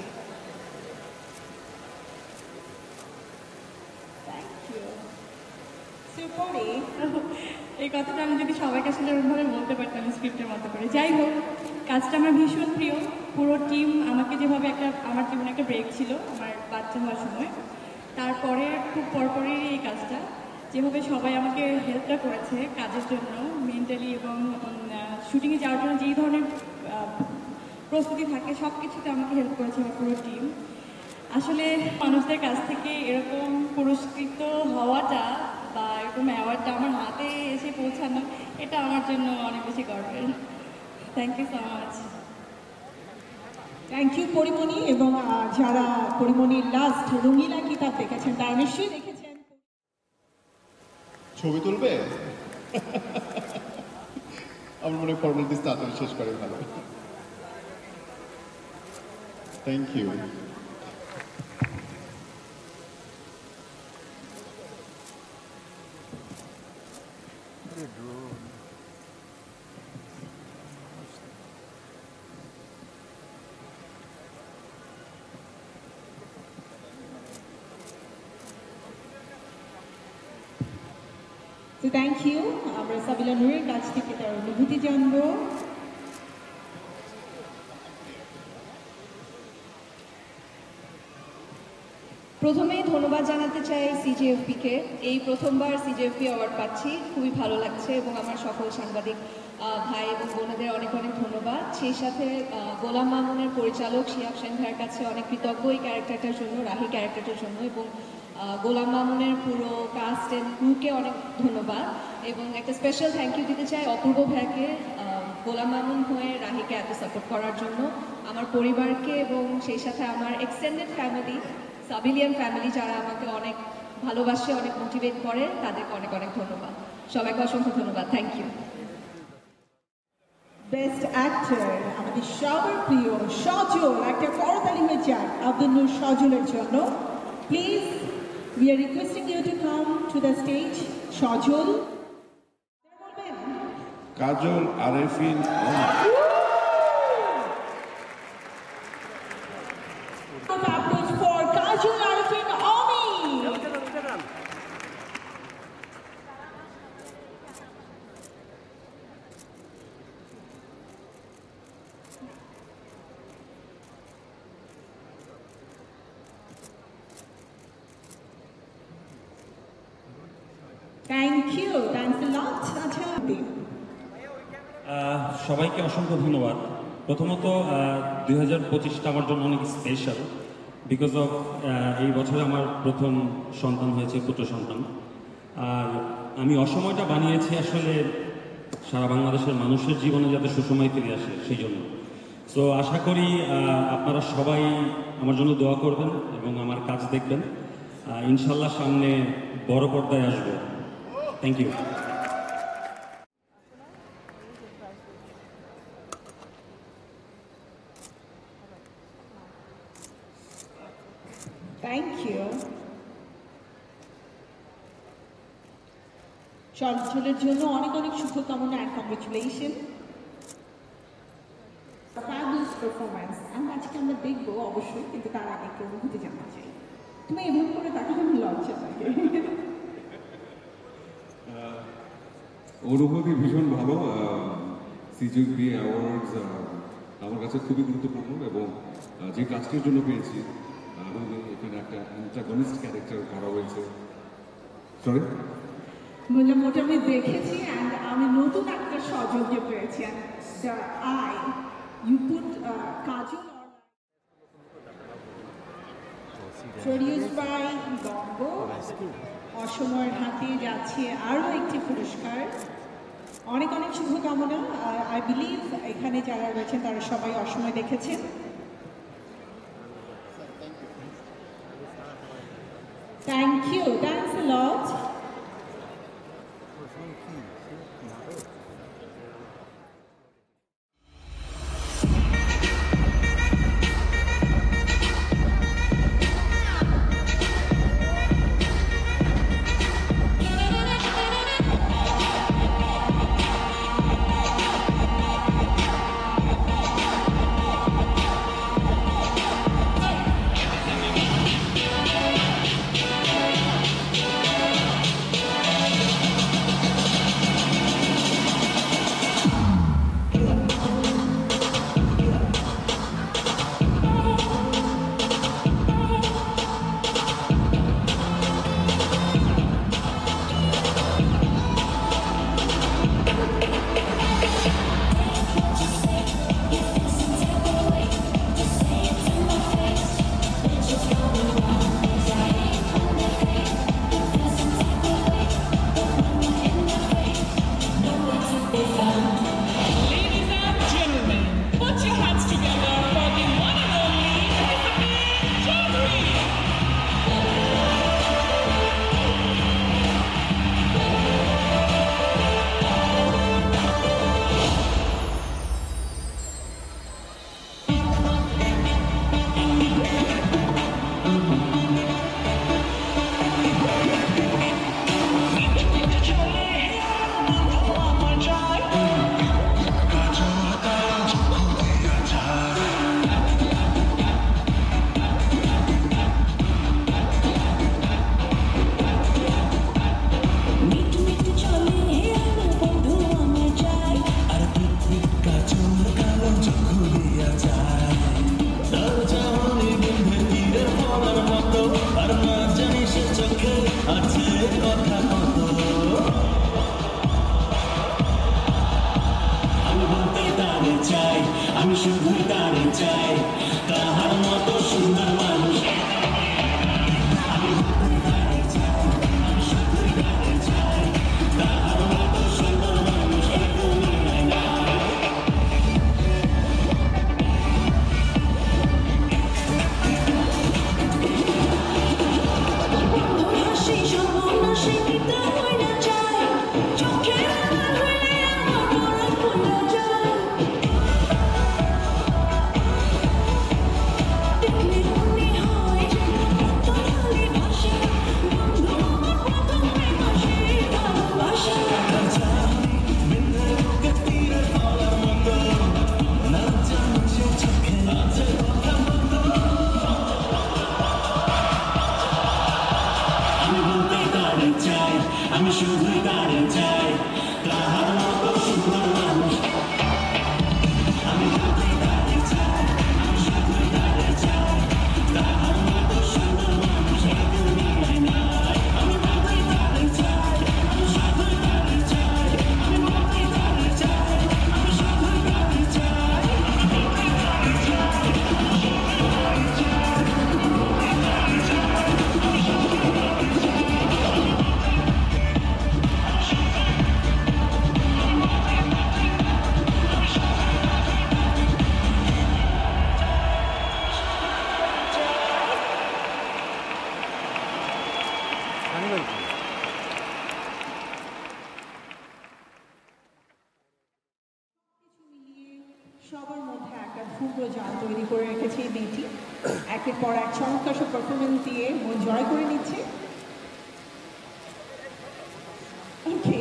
এই কথাটা আমি যদি সবাইকে আসলে ওরভাবে বলতে পারতাম স্ক্রিপ্টের মতো করে। যাই হোক, কাজটা আমার ভীষণ প্রিয়। পুরো টিম আমাকে যেভাবে আমার জীবনে একটা ব্রেক ছিল আমার বাচ্চা হওয়ার সময়, তারপরে খুব পরপরই এই কাজটা, যেভাবে সবাই আমাকে হেল্পটা করেছে কাজের জন্য, মেন্টালি এবং শুটিংয়ে যাওয়ার জন্য যেই ধরনের প্রস্তুতি থাকে সব কিছুতে আমাকে হেল্প করেছে আমার পুরো টিম। আসলে মানুষদের কাছ থেকে এরকম পুরস্কৃত হওয়াটা বা এরকম অ্যাওয়ার্ডটা আমার হাতে এসে পৌঁছানো, এটা আমার জন্য অনেক বেশি গর্বের। Thank you so much. Thank you Porimoni. এবং যারা পরিমণির লাস্ট রঙিলা কিতাব দেখেছেন তারা নিশ্চয়ই দেখেছেন। ছবি তুলবে? আমার মনে হয় ফর্মালিটিস তাড়াতাড়ি শেষ করে ভালো। Thank you. তো থ্যাংক ইউ। আমরা সাবিলা নূরের কাছ থেকে তার অনুভূতি জানবো। প্রথমেই ধন্যবাদ জানাতে চাই সিজিএফপিকে। এই প্রথমবার সিজিএফপি অ্যাওয়ার্ড পাচ্ছি, খুবই ভালো লাগছে এবং আমার সকল সাংবাদিক ভাই এবং বোনেদের অনেক অনেক ধন্যবাদ। সেই সাথে গোলাম মামুনের পরিচালক শিহাব সেন ভাইয়ের কাছে অনেক কৃতজ্ঞ এই ক্যারেক্টারটার জন্য, রাহি ক্যারেক্টারটার জন্য, এবং গোলাম মামুনের পুরো কাস্ট অ্যান্ড ক্রুকে অনেক ধন্যবাদ। এবং একটা স্পেশাল থ্যাংক ইউ দিতে চাই অপূর্ব ভাইকে, গোলাম মামুন হয়ে রাহিকে এত সাপোর্ট করার জন্য, আমার পরিবারকে এবং সেই সাথে আমার এক্সটেন্ডেড ফ্যামিলি, সাবিলিয়ান ফ্যামিলি যারা আমাকে অনেক ভালোবাসে, অনেক মোটিভেট করে, তাদেরকে অনেক অনেক ধন্যবাদ। সবাইকে অসংখ্য ধন্যবাদ। Thank you. বেস্ট অ্যাক্টর আমাদের সবার প্রিয় সজল, একটা করতালি হয়ে যাক আব্দুল নূর সজলের জন্য। Please we are requesting you to come to the stage. Sajal, Kajol, Arifin, for Kajol, Arifin, Omi. Thank you. Thanks a lot. আচ্ছা, সবাইকে অসংখ্য ধন্যবাদ। প্রথমত 2025টা আমার জন্য অনেক স্পেশাল, বিকজ অফ এই বছরে আমার প্রথম সন্তান হয়েছে, পুত্র সন্তান। আর আমি অসময়টা বানিয়েছি আসলে সারা বাংলাদেশের মানুষের জীবনে যাতে সুসময় ফিরে আসে সেই জন্য। সো আশা করি আপনারা সবাই আমার জন্য দোয়া করবেন এবং আমার কাজ দেখবেন। ইনশাল্লাহ সামনে বড় পর্দায় আসবো। Thank you. Thank you. চলচ্চিত্রের জন্য অনেক অনেক শুভকামনা and congratulations. Fabulous performance. আজকে আমরা দেখবো অবশ্যই, কিন্তু তার আগে একটু অনুভূতি জানতে চাই। তুমি এভাবে করে তাকালে আমার লজ্জা লাগে। অনুভূতি ভীষণ ভালো। সিজিবি অ্যাওয়ার্ডস আমার কাছে খুবই গুরুত্বপূর্ণ এবং যে কাজটির জন্য পেয়েছি, এখানে একটা অ্যান্টাগনিস্ট ক্যারেক্টার করা হয়েছে। সরি, বললাম ওটা আমি দেখেছি and আমি নতুন একটা সজলকে পেয়েছি and the eye you put Kajol produced by গঙ্গো। অসময়ের হাতে যাচ্ছে আরও একটি পুরস্কার। অনেক অনেক শুভকামনা। আই বিলিভ এখানে যারা রয়েছেন তারা সবাই অসময় দেখেছেন। Thank you. Thanks a lot. আমি শুধু তারে চাই, তাহার মতো সুন্দর মানুষ আমি শুধু তারে চাই তাহার মতো সুন্দর মানুষ আমি শুধু তারে চাই আমি শুধু তারে চাই তাহার মতো সুন্দর মানুষ এই দুনিয়ায় নাই আমি শুধু তারে চাই আমি শুধু তারে চাই আমি শুধু তারে চাই আমি শুধু তারে চাই সবার মধ্যে একটা ধ্রুব জাল তৈরি করে রেখেছে এই মেয়েটি একের পর এক চমৎকার সব পারফরমেন্স দিয়ে মন জয় করে নিচ্ছে। ওকে,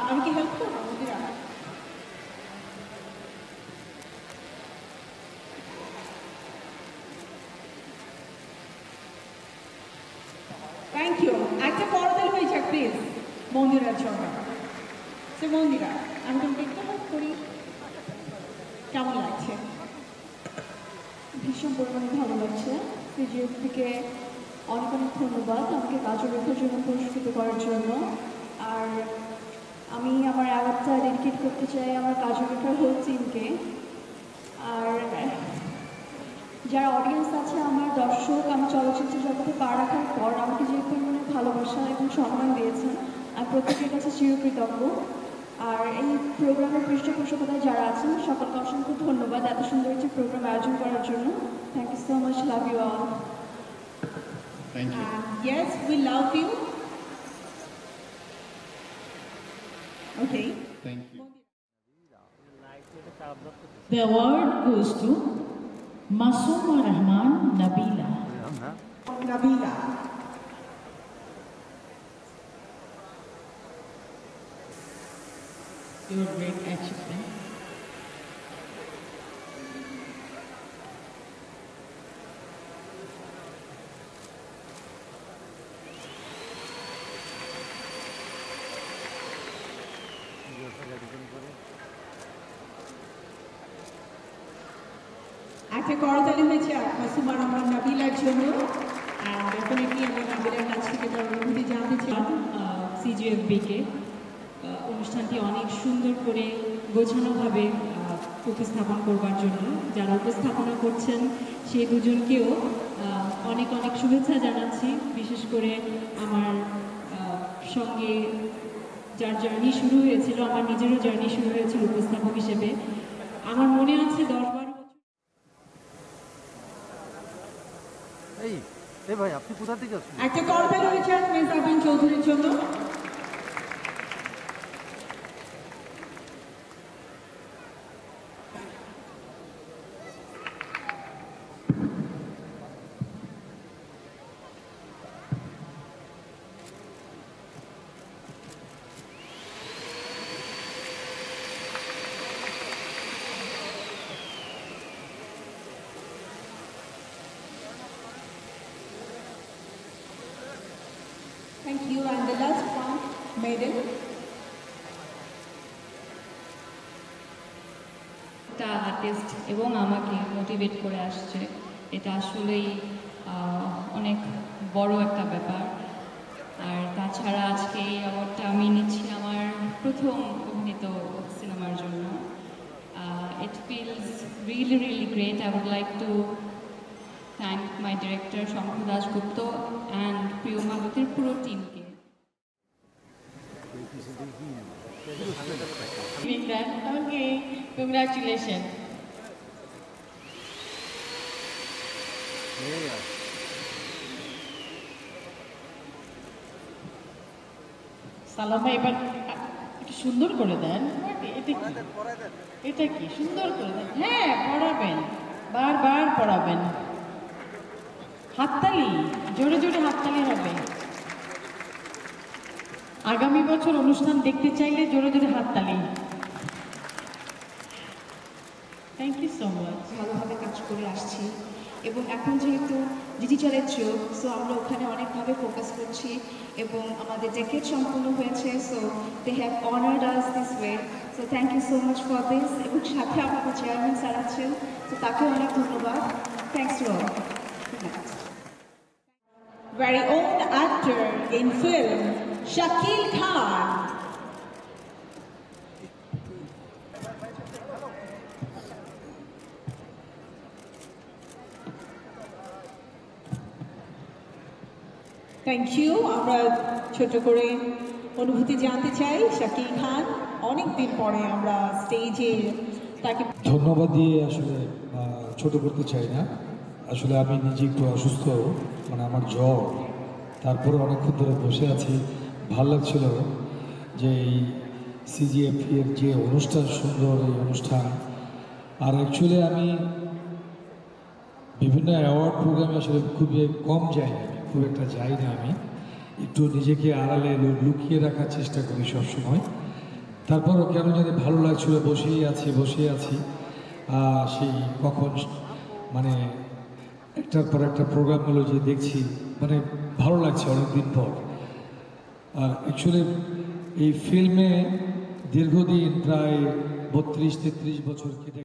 আমি কি হেল্প করবো মন্দিরা? Thank you. একটা করদেল হয়ে যাক প্লিজ মন্দিরার জন্য। সে মন্দিরা, আমি তোমাকে একটু হেল্প করি, কেমন লাগছে? ভীষণ পরিমাণে ভালো লাগছে। সিজিএফ থেকে অনেক অনেক ধন্যবাদ আমাকে কাজল রেখার জন্য পুরস্কৃত করার জন্য। আর আমি আমার অ্যাওয়ার্ডটা ডেডিকেট করতে চাই আমার কাজল রেখার হোল টিমকে। আর যারা অডিয়েন্স আছে, আমার দর্শক, আমি চলচ্চিত্র জগতে পা রাখার পর আমাকে যে পরিমাণে ভালোবাসা এবং সম্মান দিয়েছেন, আমি প্রত্যেকের কাছে চিরকৃতজ্ঞ। আর এই প্রোগ্রামের পৃষ্ঠপোষকতায় যারা আছেন সকলকে অসংখ্য ধন্যবাদ এত সুন্দর একটি প্রোগ্রাম আয়োজন করার জন্য। Thank you so much, love you all. Thank you. Yes, we love you. Okay. Thank you. The award goes to Masuma Rahman Nabila. Nabila. Your great achievement. একটা করতালি হয়েছে মাসুমা রহমান নাবিলার জন্য। ডেফিনেটলি আমি নাবিলার কাছ থেকে তার অনুভূতি জানতে চাই। সিজিএফবিকে অনুষ্ঠানটি অনেক সুন্দর করে গোছানোভাবে উপস্থাপন করবার জন্য যারা উপস্থাপনা করছেন সেই দুজনকেও অনেক অনেক শুভেচ্ছা জানাচ্ছি। বিশেষ করে আমার সঙ্গে যার জার্নি শুরু হয়েছিল, আমার নিজেরও জার্নি শুরু হয়েছিল উপস্থাপক হিসেবে। আমার মনে আছে 10-12 এই ভাই আপনি কোথা থেকে আসছেন? একটা করতালি হয়েছে মেহজাবিন চৌধুরীর জন্য। Thank you. And the last one, medal. একটা আর্টিস্ট এবং আমাকে মোটিভেট করে আসছে, এটা আসলেই অনেক বড় একটা ব্যাপার। আর তাছাড়া আজকে এই অ্যাওয়ার্ডটা আমি নিচ্ছি আমার প্রথম অভিনীত সিনেমার জন্য। It feels really, really great. I would like to thank my director Shankhu Dasgupta and Priyo Malothiর পুরো টিমকে। Okay, congratulations. সালামা এবার একটু সুন্দর করে দেন। এটা কি সুন্দর করে দেন? হ্যাঁ, পড়াবেন, বারবার পড়াবেন। হাততালি, জোরে জোরে হাততালি হবে। আগামী বছর অনুষ্ঠান দেখতে চাইলে জোরে জোরে হাততালি। Thank you so much. ভালোভাবে কাজ করে আসছি এবং এখন যেহেতু ডিজিটালের যুগ, সো আমরা ওখানে অনেকভাবে ফোকাস করছি এবং আমাদের ডেকেড সম্পূর্ণ হয়েছে, so they have honoured us this way, so thank you so much for this. এবং সাথে আমাদের চেয়ারম্যান স্যার আছেন, তো তাকেও অনেক ধন্যবাদ। Thanks to all. Very own actor in film, Shakil Khan. Thank you. আমরা ছোট করে অনুভূতি জানতে চাই শাকিল খান, অনেকদিন পরে আমরা স্টেজে তাকে ধন্যবাদ দিয়ে আসলে ছোট করতে চাই না। আসলে আমি নিজে একটু অসুস্থ, মানে আমার জ্বর, তারপরে অনেকক্ষণ ধরে বসে আছি। ভাল লাগছিল যে এই সিজিএফপি এর যে অনুষ্ঠান, সুন্দর এই অনুষ্ঠান। আর অ্যাকচুয়ালি আমি বিভিন্ন অ্যাওয়ার্ড প্রোগ্রামে আসলে খুবই কম যাই, খুব একটা যাই না। আমি একটু নিজেকে আড়ালে লুকিয়ে রাখার চেষ্টা করি সবসময়। তারপরও কেন জানি ভালো লাগছিল, বসেই আছি সেই কখন মানে একটার পর একটা প্রোগ্রামগুলো যে দেখছি, মানে ভালো লাগছে অনেকদিন পর। আর অ্যাকচুয়ালি এই ফিল্মে দীর্ঘদিন প্রায় 32-33 বছর কেটে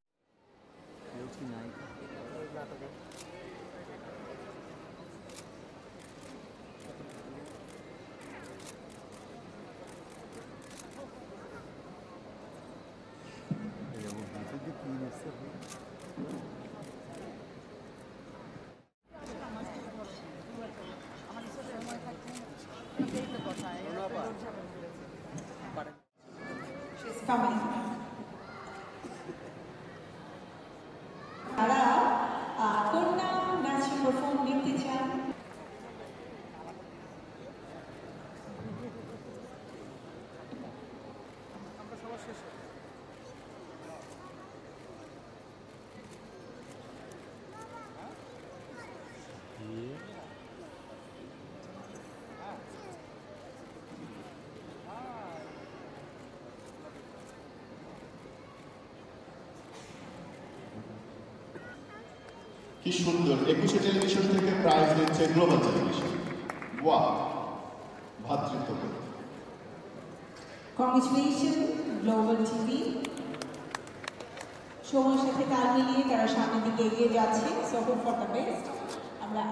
তারা কন্যা নাচ পারফর্ম দেখতে চান। কি সুন্দর, 21 টেলিভিশন থেকে প্রাইজ দিচ্ছে গ্লোবাল টেলিভিশন। ওয়াও, ভাতৃত্ব। Congratulation global TV. সময়ের সাথে তাল মিলিয়ে তারা সামনের দিকে এগিয়ে যাচ্ছে, so hope for the best. আমরা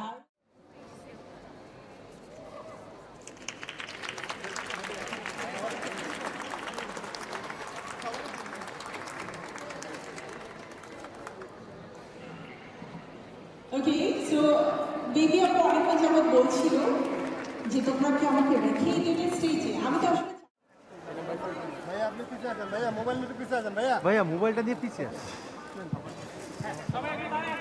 ওকে, সো বেবি আপু অনেকক্ষণ যাবত বলছিল যে তোমরা কি আমাকে রেখেই দেবে স্টেজে। আমি তো আসলে ভাইয়া মোবাইলটা দিয়ে পিছিয়ে সবাই আগে দাঁড়িয়ে